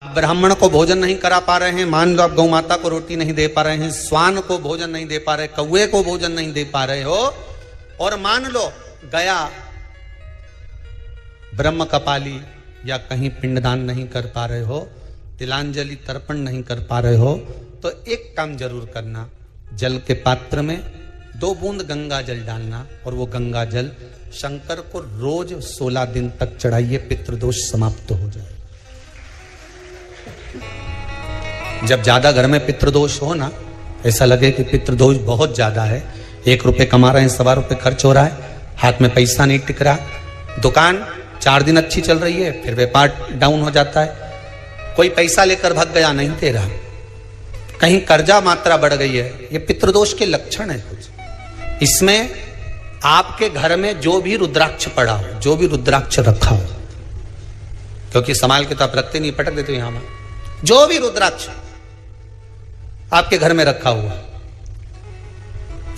ब्राह्मण को भोजन नहीं करा पा रहे हैं, मान लो आप गौ माता को रोटी नहीं दे पा रहे हैं, स्वान को भोजन नहीं दे पा रहे, कौवे को भोजन नहीं दे पा रहे हो, और मान लो गया ब्रह्म कपाली या कहीं पिंडदान नहीं कर पा रहे हो, तिलांजलि तर्पण नहीं कर पा रहे हो, तो एक काम जरूर करना, जल के पात्र में 2 बूंद गंगा जल डालना और वो गंगा जल शंकर को रोज 16 दिन तक चढ़ाइए, पितृदोष समाप्त हो जाए। जब ज्यादा घर में पितृदोष हो ना, ऐसा लगे कि पितृदोष बहुत ज्यादा है, 1 रुपए कमा रहे हैं, 1.25 रुपए खर्च हो रहा है, हाथ में पैसा नहीं टिक रहा, दुकान 4 दिन अच्छी चल रही है, फिर व्यापार डाउन हो जाता है, कोई पैसा लेकर भाग गया, नहीं दे रहा, कहीं कर्जा मात्रा बढ़ गई है, ये पितृदोष के लक्षण है कुछ। इसमें आपके घर में जो भी रुद्राक्ष पड़ा हो, जो भी रुद्राक्ष रखा हो, क्योंकि संभाल के तो आप रखते नहीं, पटक देते हो यहां में, जो भी रुद्राक्ष आपके घर में रखा हुआ,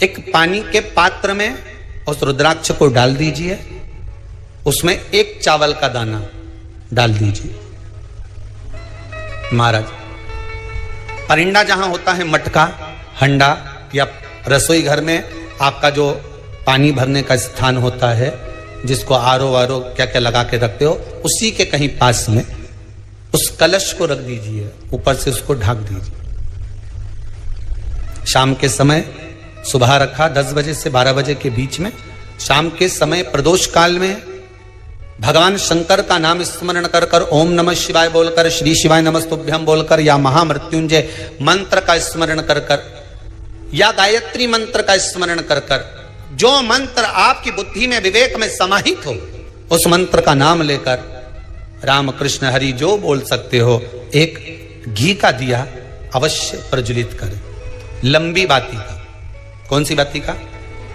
एक पानी के पात्र में उस रुद्राक्ष को डाल दीजिए, उसमें 1 चावल का दाना डाल दीजिए। महाराज, परिंदा जहां होता है, मटका, हंडा या रसोई घर में आपका जो पानी भरने का स्थान होता है, जिसको आरो वारो क्या क्या लगा के रखते हो, उसी के कहीं पास में उस कलश को रख दीजिए, ऊपर से उसको ढक दीजिए। शाम के समय, सुबह रखा 10 बजे से 12 बजे के बीच में, शाम के समय प्रदोष काल में भगवान शंकर का नाम स्मरण कर कर, ओम नमः शिवाय बोलकर, श्री शिवाय नमस्तुभ्यम बोलकर, या महामृत्युंजय मंत्र का स्मरण कर कर, या गायत्री मंत्र का स्मरण कर कर, जो मंत्र आपकी बुद्धि में विवेक में समाहित हो, उस मंत्र का नाम लेकर राम कृष्ण हरि जो बोल सकते हो, एक घी का दिया अवश्य प्रज्वलित करें, लंबी बाती का। कौन सी बाती का?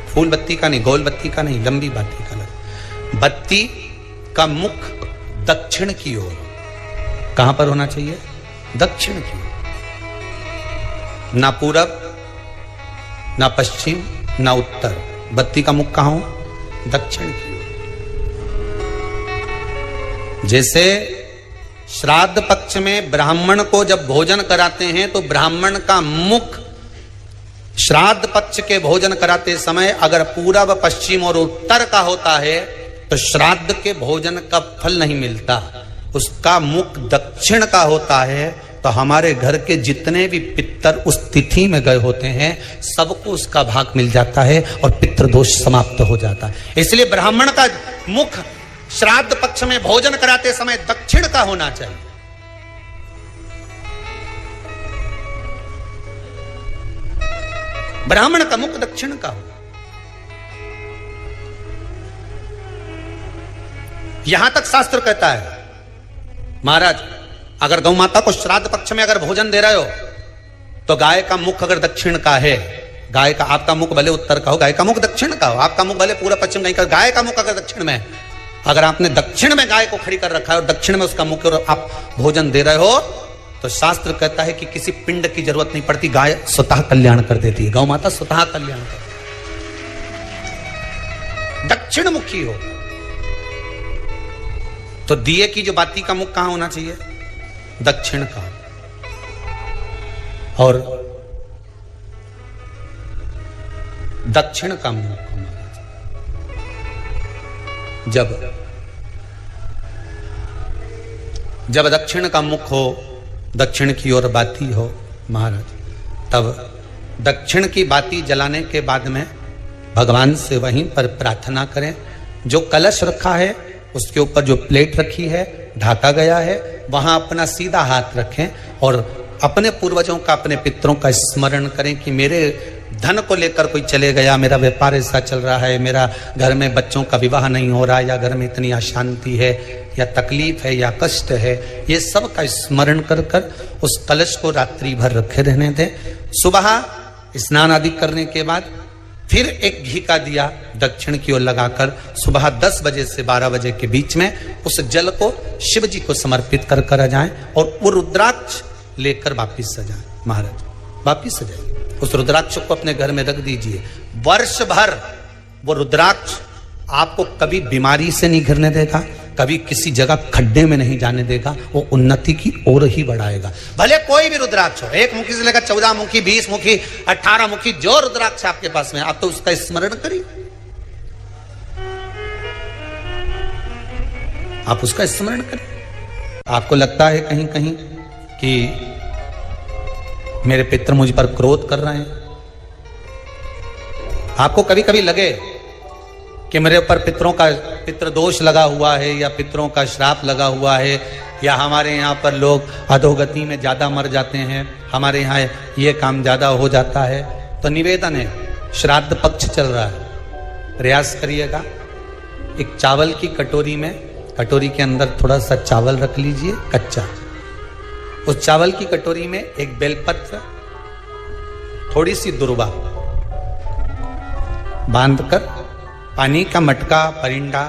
फूल बत्ती का नहीं, गोल बत्ती का नहीं, लंबी बाती का। बत्ती का मुख दक्षिण की ओर, कहां पर होना चाहिए? दक्षिण की ओर, ना पूरब ना पश्चिम ना उत्तर, बत्ती का मुख कहां हो? दक्षिण की ओर। जैसे श्राद्ध पक्ष में ब्राह्मण को जब भोजन कराते हैं तो ब्राह्मण का मुख श्राद्ध पक्ष के भोजन कराते समय अगर पूरब पश्चिम और उत्तर का होता है तो श्राद्ध के भोजन का फल नहीं मिलता, उसका मुख दक्षिण का होता है तो हमारे घर के जितने भी पितर उस तिथि में गए होते हैं सबको उसका भाग मिल जाता है और पितृदोष समाप्त हो जाता है। इसलिए ब्राह्मण का मुख श्राद्ध पक्ष में भोजन कराते समय दक्षिण का होना चाहिए। ब्राह्मण का मुख दक्षिण का हो। यहां तक शास्त्र कहता है, महाराज अगर गौ माता को श्राद्ध पक्ष में अगर भोजन दे रहे हो तो गाय का मुख अगर दक्षिण का है, गाय का, आपका मुख भले उत्तर का हो, गाय का मुख दक्षिण का हो, आपका मुख भले पूरा पश्चिम नहीं का, गाय का मुख अगर दक्षिण में, अगर आपने दक्षिण में गाय को खड़ी कर रखा है और दक्षिण में उसका मुख और आप भोजन दे रहे हो तो शास्त्र कहता है कि किसी पिंड की जरूरत नहीं पड़ती, गाय स्वतः कल्याण कर देती है, गौ माता स्वतः कल्याण करती है। दक्षिण मुखी हो तो दिए की जो बाती का मुख कहां होना चाहिए? दक्षिण का। और दक्षिण का मुख जब दक्षिण का मुख हो, दक्षिण की ओर बाती हो महाराज, तब दक्षिण की बाती जलाने के बाद में भगवान से वहीं पर प्रार्थना करें। जो कलश रखा है उसके ऊपर जो प्लेट रखी है, ढाका गया है, वहां अपना सीधा हाथ रखें और अपने पूर्वजों का, अपने पितरों का स्मरण करें कि मेरे धन को लेकर कोई चले गया, मेरा व्यापार ऐसा चल रहा है, मेरा घर में बच्चों का विवाह नहीं हो रहा, या घर में इतनी अशांति है या तकलीफ है या कष्ट है, ये सब का स्मरण कर कर उस कलश को रात्रि भर रखे रहने दें। सुबह स्नान आदि करने के बाद फिर एक घी का दिया दक्षिण की ओर लगाकर सुबह 10 बजे से 12 बजे के बीच में उस जल को शिव जी को समर्पित कर कर जाएं और वो रुद्राक्ष लेकर वापिस सजाएं। महाराज वापिस सजाइए, उस रुद्राक्ष को अपने घर में रख दीजिए। वर्ष भर वो रुद्राक्ष आपको कभी बीमारी से नहीं घिरने देगा, कभी किसी जगह खड्डे में नहीं जाने देगा, वो उन्नति की ओर ही बढ़ाएगा। भले कोई भी रुद्राक्ष हो, 1 मुखी से लेकर 14 मुखी, 20 मुखी, 18 मुखी, जो रुद्राक्ष आपके पास में, आप तो उसका स्मरण करिए, आप उसका स्मरण करिए। आपको लगता है कहीं कहीं कि मेरे पितर मुझ पर क्रोध कर रहे हैं, आपको कभी कभी लगे कि मेरे ऊपर पितृ दोष लगा हुआ है, या पितरों का श्राप लगा हुआ है, या हमारे यहाँ पर लोग अधोगति में ज्यादा मर जाते हैं, हमारे यहाँ ये काम ज्यादा हो जाता है, तो निवेदन है, श्राद्ध पक्ष चल रहा है, प्रयास करिएगा, एक चावल की कटोरी में, कटोरी के अंदर थोड़ा सा चावल रख लीजिए कच्चा, उस चावल की कटोरी में एक बेलपत्र, थोड़ी सी दुर्वा बांधकर, पानी का मटका, परिंडा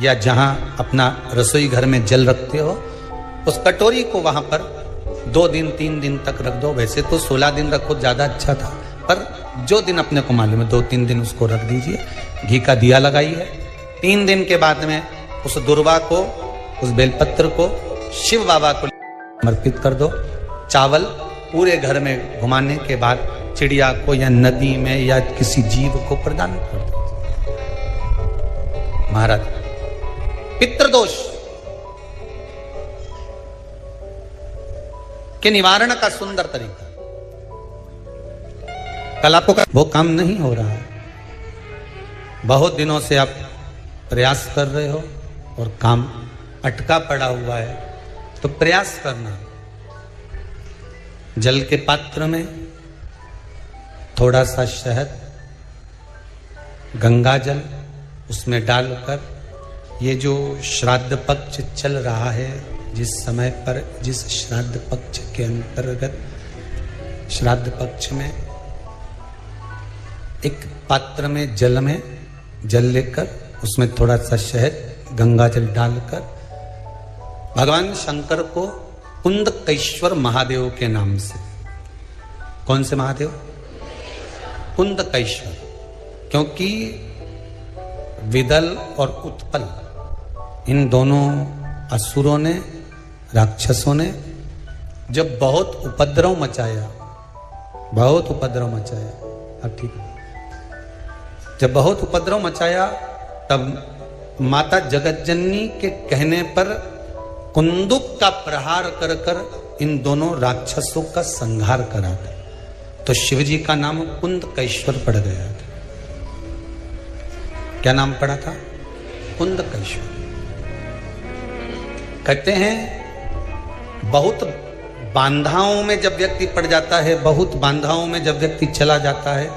या जहां अपना रसोई घर में जल रखते हो, उस कटोरी को वहां पर 2 दिन 3 दिन तक रख दो। वैसे तो 16 दिन रखो ज्यादा अच्छा था, पर जो दिन अपने को मालूम है 2-3 दिन उसको रख दीजिए, घी का दिया लगाइए। 3 दिन के बाद में उस दुर्वा को, उस बेलपत्र को शिव बाबा को समर्पित कर दो। चावल पूरे घर में घुमाने के बाद चिड़िया को या नदी में या किसी जीव को प्रदान कर दो। महाराज, पितृदोष के निवारण का सुंदर तरीका, कल आपको वो काम नहीं हो रहा है, बहुत दिनों से आप प्रयास कर रहे हो और काम अटका पड़ा हुआ है, तो प्रयास करना, जल के पात्र में थोड़ा सा शहद, गंगा जल उसमें डालकर, ये जो श्राद्ध पक्ष चल रहा है, जिस समय पर, जिस श्राद्ध पक्ष के अंतर्गत, श्राद्ध पक्ष में एक पात्र में जल लेकर उसमें थोड़ा सा शहद, गंगा जल डालकर भगवान शंकर को कुंदकेश्वर महादेव के नाम से, कौन से महादेव? कुंदकेश्वर, क्योंकि विदल और उत्पल, इन दोनों असुरों ने, राक्षसों ने जब बहुत उपद्रव मचाया, अब ठीक, जब बहुत उपद्रव मचाया, तब माता जगतजननी के कहने पर कुंदुक का प्रहार कर कर इन दोनों राक्षसों का संहार करा था, तो शिवजी का नाम कुंदकेश्वर पड़ गया था। क्या नाम पड़ा था? कुंदकेश्वर। कहते हैं बहुत बांधाओं में जब व्यक्ति पड़ जाता है, बहुत बांधाओं में जब व्यक्ति चला जाता है,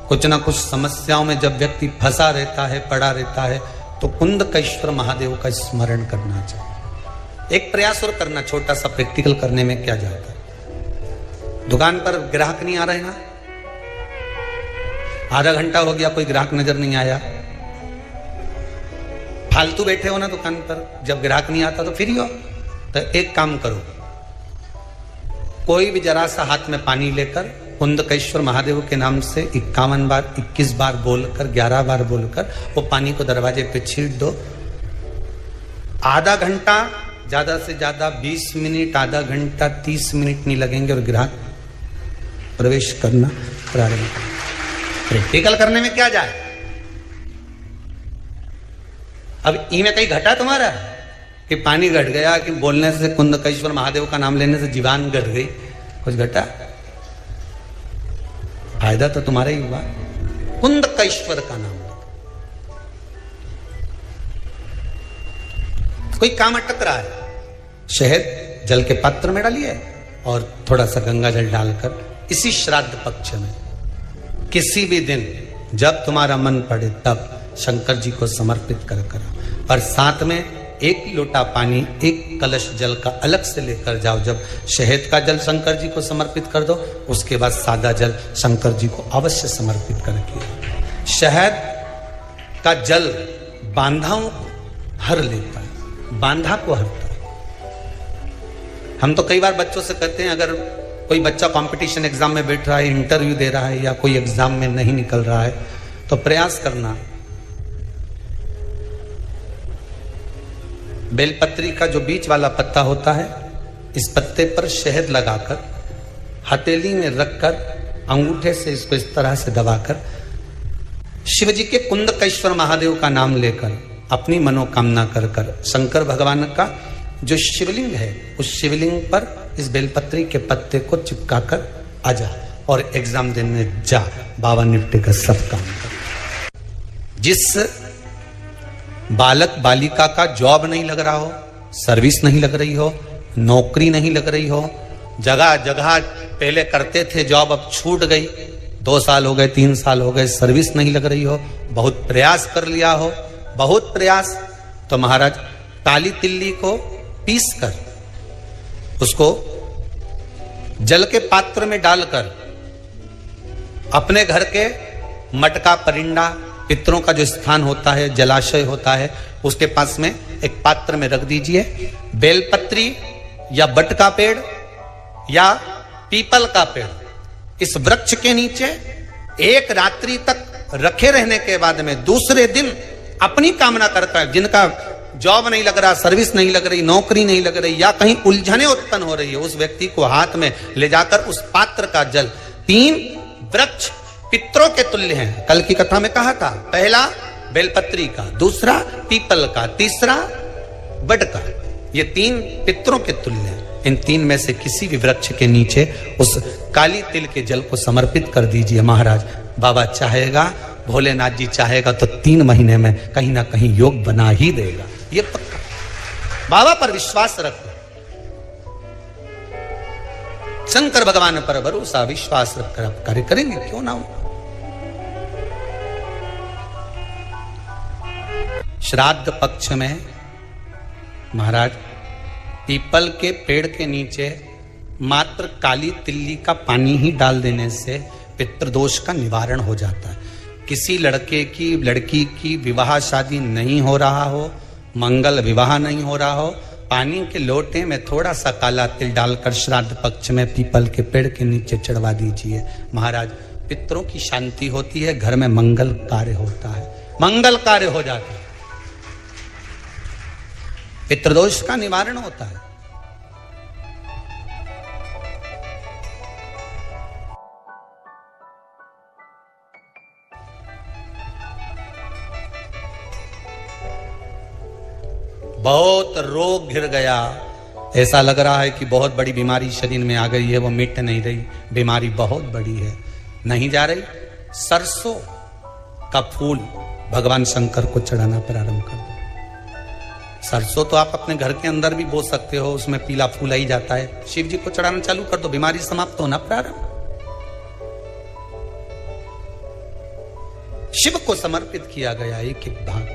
कुछ ना कुछ समस्याओं में जब व्यक्ति फंसा रहता है, पड़ा रहता है, तो कुंदकेश्वर महादेव का स्मरण करना चाहिए। एक प्रयास और करना, छोटा सा प्रैक्टिकल करने में क्या जाता है। दुकान पर ग्राहक नहीं आ रहे ना, आधा घंटा हो गया कोई ग्राहक नजर नहीं आया, फालतू बैठे हो ना दुकान पर, जब ग्राहक नहीं आता तो फ्री हो, तो एक काम करो, कोई भी जरा सा हाथ में पानी लेकर कुंदकेश्वर महादेव के नाम से 51 बार, 21 बार बोलकर, 11 बार बोलकर वो पानी को दरवाजे पे छीट दो। आधा घंटा, ज्यादा से ज्यादा 20 मिनट, आधा घंटा 30 मिनट नहीं लगेंगे और ग्राहक प्रवेश करना प्रारंभ करें। प्रैक्टिकल करने में क्या जाए। अब इनमें कहीं घटा तुम्हारा कि पानी घट गया, कि बोलने से, कुंदकेश्वर महादेव का नाम लेने से जीवान घट गई, कुछ घटा? फायदा तो तुम्हारा ही हुआ। कुंदकेश्वर का नाम, कोई काम अटक रहा है, शहद जल के पात्र में डालिए और थोड़ा सा गंगा जल डालकर इसी श्राद्ध पक्ष में किसी भी दिन जब तुम्हारा मन पड़े तब शंकर जी को समर्पित कर करो, और साथ में 1 लोटा पानी, 1 कलश जल का अलग से लेकर जाओ। जब शहद का जल शंकर जी को समर्पित कर दो, उसके बाद सादा जल शंकर जी को अवश्य समर्पित करके। शहद का जल बांधाओं को हर लेता है, बांधा को हरता है। हम तो कई बार बच्चों से कहते हैं, अगर कोई बच्चा कंपटीशन एग्जाम में बैठ रहा है, इंटरव्यू दे रहा है, या कोई एग्जाम में नहीं निकल रहा है, तो प्रयास करना बेलपत्री का जो बीच वाला पत्ता होता है, इस पत्ते पर शहद लगाकर हथेली में रखकर अंगूठे से इसको इस तरह से दबाकर शिव जी के कुंदकेश्वर महादेव का नाम लेकर अपनी मनोकामना कर कर शंकर भगवान का जो शिवलिंग है उस शिवलिंग पर इस बेलपत्री के पत्ते को चिपका कर आ जा और एग्जाम देने जा, बाबा निपटे का सब काम कर। जिस बालक बालिका का जॉब नहीं लग रहा हो, सर्विस नहीं लग रही हो, नौकरी नहीं लग रही हो, जगह जगह पहले करते थे जॉब अब छूट गई, 2 साल हो गए 3 साल हो गए सर्विस नहीं लग रही हो, बहुत प्रयास कर लिया हो, बहुत प्रयास, तो महाराज काली तिल्ली को पीस कर उसको जल के पात्र में डालकर अपने घर के मटका परिंडा पितरों का जो स्थान होता है, जलाशय होता है, उसके पास में एक पात्र में रख दीजिए। बेलपत्री या बट का पेड़ या पीपल का पेड़ इस वृक्ष के नीचे एक रात्रि तक रखे रहने के बाद में दूसरे दिन अपनी कामना करता है, जिनका जॉब नहीं लग रहा, सर्विस नहीं लग रही, नौकरी नहीं लग रही या कहीं उलझने उत्पन्न हो रही है, उस व्यक्ति को हाथ में ले जाकर उस पात्र का जल, 3 वृक्ष पितरों के तुल्य हैं। कल की कथा में कहा था, पहला बेलपत्री का, दूसरा पीपल का, तीसरा बड का, ये 3 पितरों के तुल्य हैं। इन 3 में से किसी भी वृक्ष के नीचे उस काली तिल के जल को समर्पित कर दीजिए महाराज। बाबा चाहेगा, भोलेनाथ जी चाहेगा तो 3 महीने में कहीं ना कहीं योग बना ही देगा, ये पक्का। बाबा पर विश्वास रखो, शंकर भगवान पर भरोसा विश्वास रखकर आप कार्य करेंगे, क्यों ना हो। श्राद्ध पक्ष में महाराज पीपल के पेड़ के नीचे मात्र काली तिल्ली का पानी ही डाल देने से पितृदोष का निवारण हो जाता है। किसी लड़के की लड़की की विवाह शादी नहीं हो रहा हो, मंगल विवाह नहीं हो रहा हो, पानी के लोटे में थोड़ा सा काला तिल डालकर श्राद्ध पक्ष में पीपल के पेड़ के नीचे चढ़वा दीजिए महाराज। पितरों की शांति होती है, घर में मंगल कार्य होता है, मंगल कार्य हो जाता है, पितृदोष का निवारण होता है। बहुत रोग घिर गया, ऐसा लग रहा है कि बहुत बड़ी बीमारी शरीर में आ गई है, वो मिट नहीं रही, बीमारी बहुत बड़ी है, नहीं जा रही। सरसों का फूल भगवान शंकर को चढ़ाना प्रारंभ कर दो। सरसों तो आप अपने घर के अंदर भी बो सकते हो, उसमें पीला फूल ही जाता है, शिव जी को चढ़ाना चालू कर दो, बीमारी समाप्त होना प्रारंभ। शिव को समर्पित किया गया एक एक भाग,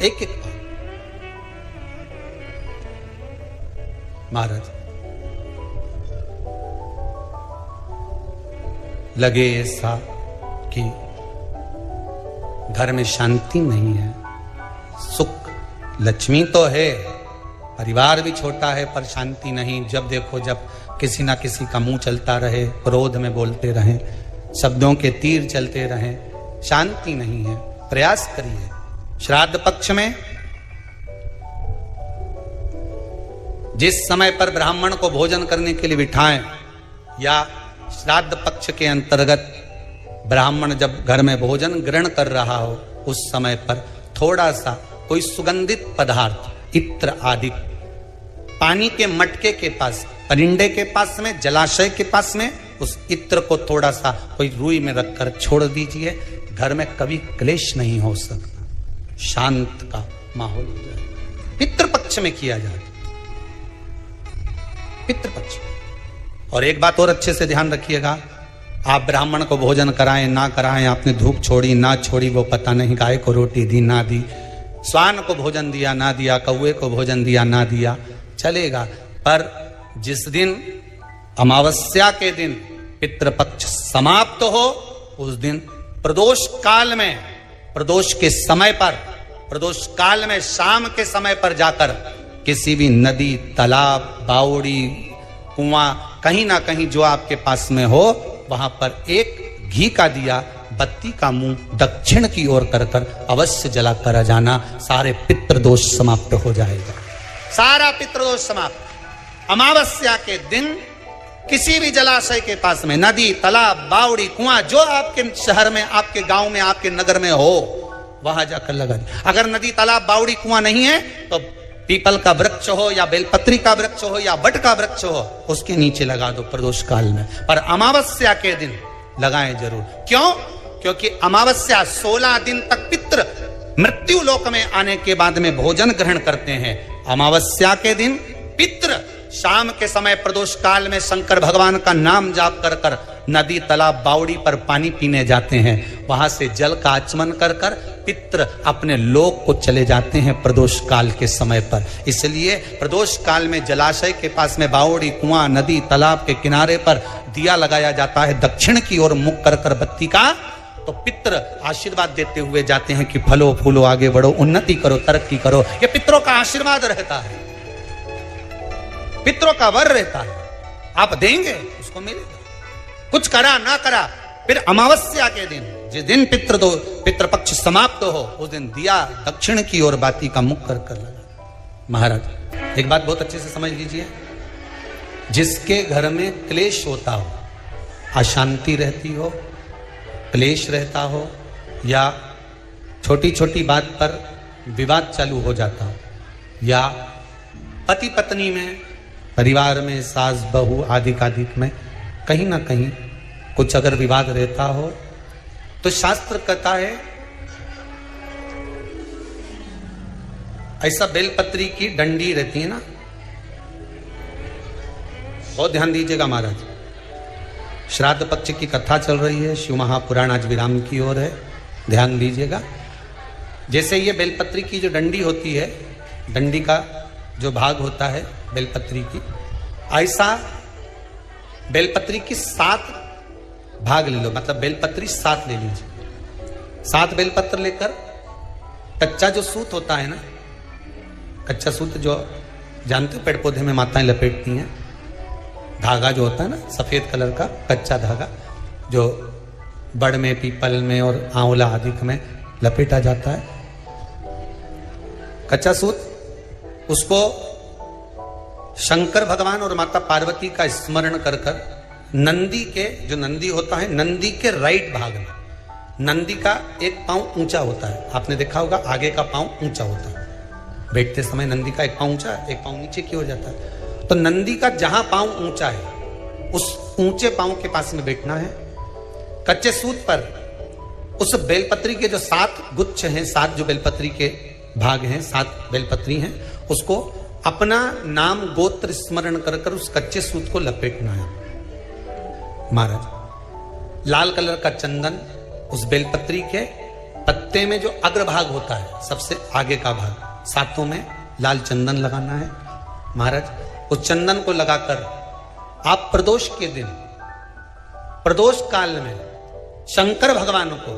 एक एक भाग। महाराज लगे ऐसा कि घर में शांति नहीं है, सुख लक्ष्मी तो है, परिवार भी छोटा है पर शांति नहीं। जब देखो जब किसी ना किसी का मुंह चलता रहे, क्रोध में बोलते रहें, शब्दों के तीर चलते रहें, शांति नहीं है। प्रयास करिए श्राद्ध पक्ष में जिस समय पर ब्राह्मण को भोजन करने के लिए बिठाएं या श्राद्ध पक्ष के अंतर्गत ब्राह्मण जब घर में भोजन ग्रहण कर रहा हो, उस समय पर थोड़ा सा कोई सुगंधित पदार्थ, इत्र आदि, पानी के मटके के पास, परिंडे के पास में, जलाशय के पास में उस इत्र को थोड़ा सा कोई रुई में रखकर छोड़ दीजिए। घर में कभी क्लेश नहीं हो सकता, शांत का माहौल हो जाए। पितृपक्ष में किया जाए, पितृपक्ष। और एक बात और अच्छे से ध्यान रखिएगा, आप ब्राह्मण को भोजन कराएं ना कराएं, आपने धूप छोड़ी ना छोड़ी वो पता नहीं, गाय को रोटी दी ना दी, स्वान को भोजन दिया ना दिया, कौवे को भोजन दिया ना दिया, चलेगा। पर जिस दिन अमावस्या के दिन पितृपक्ष समाप्त हो, उस दिन प्रदोष काल में, प्रदोष के समय पर, प्रदोष काल में शाम के समय पर जाकर किसी भी नदी, तालाब, बावड़ी, कुआं, कहीं ना कहीं जो आपके पास में हो, वहां पर एक घी का दिया बत्ती का मुंह दक्षिण की ओर कर कर अवश्य जला कर जाना, सारे पितृदोष समाप्त हो जाएगा, सारा पितृदोष समाप्त। अमावस्या के दिन किसी भी जलाशय के पास में, नदी, तालाब, बावड़ी, कुआं, जो आपके शहर में, आपके गांव में, आपके नगर में हो, वहां जाकर लगा दी। अगर नदी, तालाब, बावड़ी, कुआं नहीं है तो पीपल का वृक्ष हो या बेलपत्री का वृक्ष हो या बट का वृक्ष हो, उसके नीचे लगा दो प्रदोष काल में। पर अमावस्या के दिन लगाएं जरूर। क्यों? क्योंकि अमावस्या 16 दिन तक पितृ मृत्यु लोक में आने के बाद में भोजन ग्रहण करते हैं। अमावस्या के दिन पितृ शाम के समय प्रदोष काल में शंकर भगवान का नाम जाप कर कर नदी, तालाब, बावड़ी पर पानी पीने जाते हैं। वहां से जल का आचमन कर कर पितृ अपने लोक को चले जाते हैं प्रदोष काल के समय पर। इसलिए प्रदोष काल में जलाशय के पास में, बावड़ी, कुआं, नदी, तालाब के किनारे पर दिया लगाया जाता है दक्षिण की ओर मुख कर कर बत्ती का। तो पितृ आशीर्वाद देते हुए जाते हैं कि फलो फूलो, आगे बढ़ो, उन्नति करो, तरक्की करो। ये पितरों का आशीर्वाद रहता है, पितरों का वर रहता है। आप देंगे उसको मिलेगा, कुछ करा ना करा। फिर अमावस्या के दिन, जिस दिन पितृपक्ष समाप्त हो, उस दिन दिया दक्षिण की ओर बाती का मुख कर कर लगा। महाराज एक बात बहुत अच्छे से समझ लीजिए, जिसके घर में क्लेश होता हो, अशांति रहती हो, क्लेश रहता हो, या छोटी छोटी बात पर विवाद चालू हो जाता हो, या पति पत्नी में, परिवार में, सास बहू आदिक में कहीं ना कहीं कुछ अगर विवाद रहता हो, तो शास्त्र कहता है ऐसा बेलपत्री की डंडी रहती है ना, बहुत ध्यान दीजिएगा महाराज। श्राद्ध पक्ष की कथा चल रही है, शिव महापुराण आज विराम की ओर है, ध्यान दीजिएगा। जैसे ये बेलपत्री की जो डंडी होती है, डंडी का जो भाग होता है बेलपत्री की, ऐसा बेलपत्री की 7 भाग ले लो, मतलब बेलपत्री 7 ले लीजिए। 7 बेलपत्र लेकर कच्चा जो सूत होता है ना, कच्चा सूत जो जानते हो पेड़ पौधे में माताएं लपेटती हैं, धागा जो होता है ना सफेद कलर का कच्चा धागा, जो बड़ में, पीपल में और आंवला आदि में लपेटा जाता है, कच्चा सूत, उसको शंकर भगवान और माता पार्वती का स्मरण कर कर नंदी के, जो नंदी होता है, नंदी के राइट भाग में, नंदी का एक पांव ऊंचा होता है, आपने देखा होगा आगे का पांव ऊंचा होता है, बैठते समय नंदी का एक पांव ऊंचा, एक पांव नीचे की हो जाता है। तो नंदी का जहां पांव ऊंचा है, उस ऊंचे पांव के पास में बैठना है। कच्चे सूत पर उस बेलपत्री के जो 7 गुच्छ हैं, 7 जो बेलपत्री के भाग हैं, 7 बेलपत्री हैं, उसको अपना नाम गोत्र स्मरण कर कर उस कच्चे सूत को लपेटना है। महाराज लाल कलर का चंदन उस बेलपत्री के पत्ते में जो अग्रभाग होता है, सबसे आगे का भाग, 7 में लाल चंदन लगाना है। महाराज उस चंदन को लगाकर आप प्रदोष के दिन, प्रदोष काल में शंकर भगवान को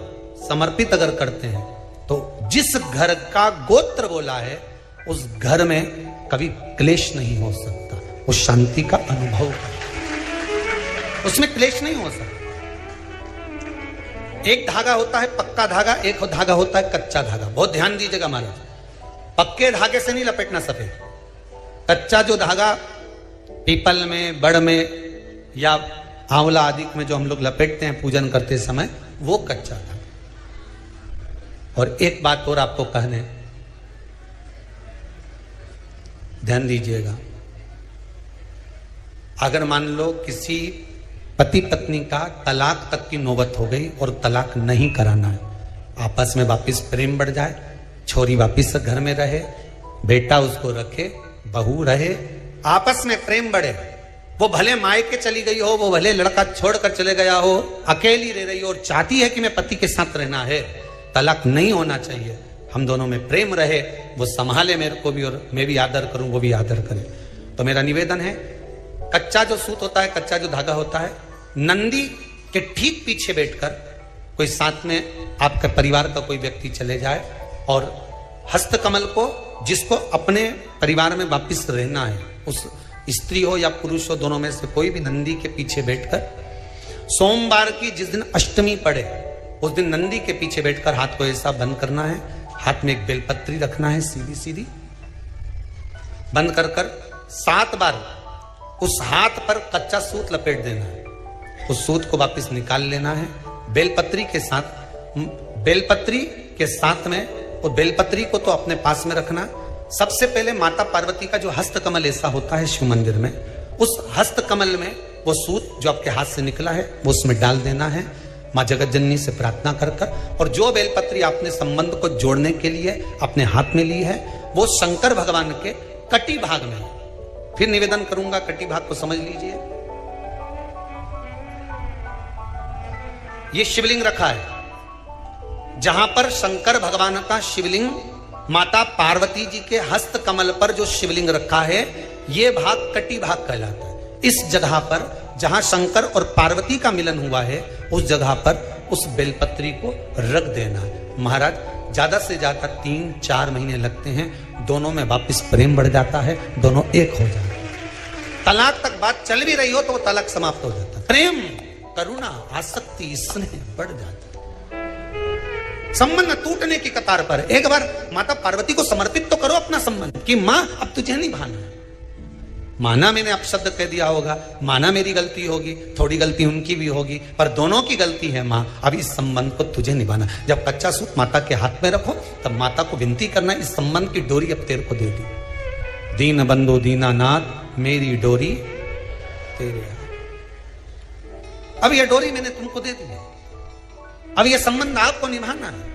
समर्पित अगर करते हैं, तो जिस घर का गोत्र बोला है उस घर में कभी क्लेश नहीं हो सकता, उस शांति का अनुभव, उसमें क्लेश नहीं हो सकता। एक धागा होता है पक्का धागा, एक धागा होता है कच्चा धागा। बहुत ध्यान दीजिएगा महाराज, पक्के धागे से नहीं लपेटना सफेद, कच्चा जो धागा पीपल में, बड़ में या आंवला आदि में जो हम लोग लपेटते हैं पूजन करते समय, वो कच्चा धागा। और एक बात और आपको कहने, ध्यान दीजिएगा, अगर मान लो किसी पति पत्नी का तलाक तक की नौबत हो गई और तलाक नहीं कराना है, आपस में वापिस प्रेम बढ़ जाए, छोरी वापिस घर में रहे, बेटा उसको रखे, बहू रहे, आपस में प्रेम बढ़े, वो भले मायके चली गई हो, वो भले लड़का छोड़कर चले गया हो, अकेली रह रही हो और चाहती है कि मैं पति के साथ रहना है, तलाक नहीं होना चाहिए, हम दोनों में प्रेम रहे, वो संभाले मेरे को भी और मैं भी आदर करूं, वो भी आदर करे। तो मेरा निवेदन है, कच्चा जो सूत होता है, कच्चा जो धागा होता है, नंदी के ठीक पीछे बैठकर कोई साथ में आपके परिवार का कोई व्यक्ति चले जाए और हस्तकमल को, जिसको अपने परिवार में वापिस रहना है, उस स्त्री हो या पुरुष हो, दोनों में से कोई भी नंदी के पीछे बैठकर सोमवार की जिस दिन अष्टमी पड़े, उस दिन नंदी के पीछे बैठकर हाथ को ऐसा बंद करना है, हाथ में एक बेलपत्री रखना है सीधी सीधी, बंद कर 7 बार उस हाथ पर कच्चा सूत लपेट देना है, उस सूत को वापस निकाल लेना है। बेलपत्री के साथ में वो बेलपत्री को तो अपने पास में रखना। सबसे पहले माता पार्वती का जो हस्त कमल ऐसा होता है शिव मंदिर में, उस हस्त कमल में वो सूत जो आपके हाथ से निकला है वो उसमें डाल देना है, माँ जगत जननी से प्रार्थना कर और जो बेलपत्री आपने संबंध को जोड़ने के लिए अपने हाथ में ली है वो शंकर भगवान के कटी भाग में। फिर निवेदन करूंगा, कटी भाग को समझ लीजिए। ये शिवलिंग रखा है, जहां पर शंकर भगवान का शिवलिंग, माता पार्वती जी के हस्त कमल पर जो शिवलिंग रखा है, यह भाग कटी भाग कहलाता है। इस जगह पर जहां शंकर और पार्वती का मिलन हुआ है, उस जगह पर उस बेलपत्री को रख देना है। महाराज ज्यादा से ज्यादा 3-4 महीने लगते हैं, दोनों में वापस प्रेम बढ़ जाता है, दोनों एक हो जाते हैं। तलाक तक बात चल भी रही हो तो वो तलाक समाप्त हो जाता है। प्रेम, करुणा, आसक्ति, स्नेह बढ़ जाता है। संबंध टूटने की कतार पर एक बार माता पार्वती को समर्पित तो करो अपना संबंध कि मां अब तुझे नहीं भाना। माना मैंने अपशब्द कह दिया होगा, माना मेरी गलती होगी, थोड़ी गलती उनकी भी होगी, पर दोनों की गलती है मां, अब इस संबंध को तुझे निभाना। जब कच्चा सूत माता के हाथ में रखो तब माता को विनती करना, इस संबंध की डोरी अब तेरे को दे दी। दीन बंधु दीनानाथ मेरी डोरी तेरे, अब यह डोरी मैंने तुमको दे दी है, अब यह संबंध आपको निभाना है।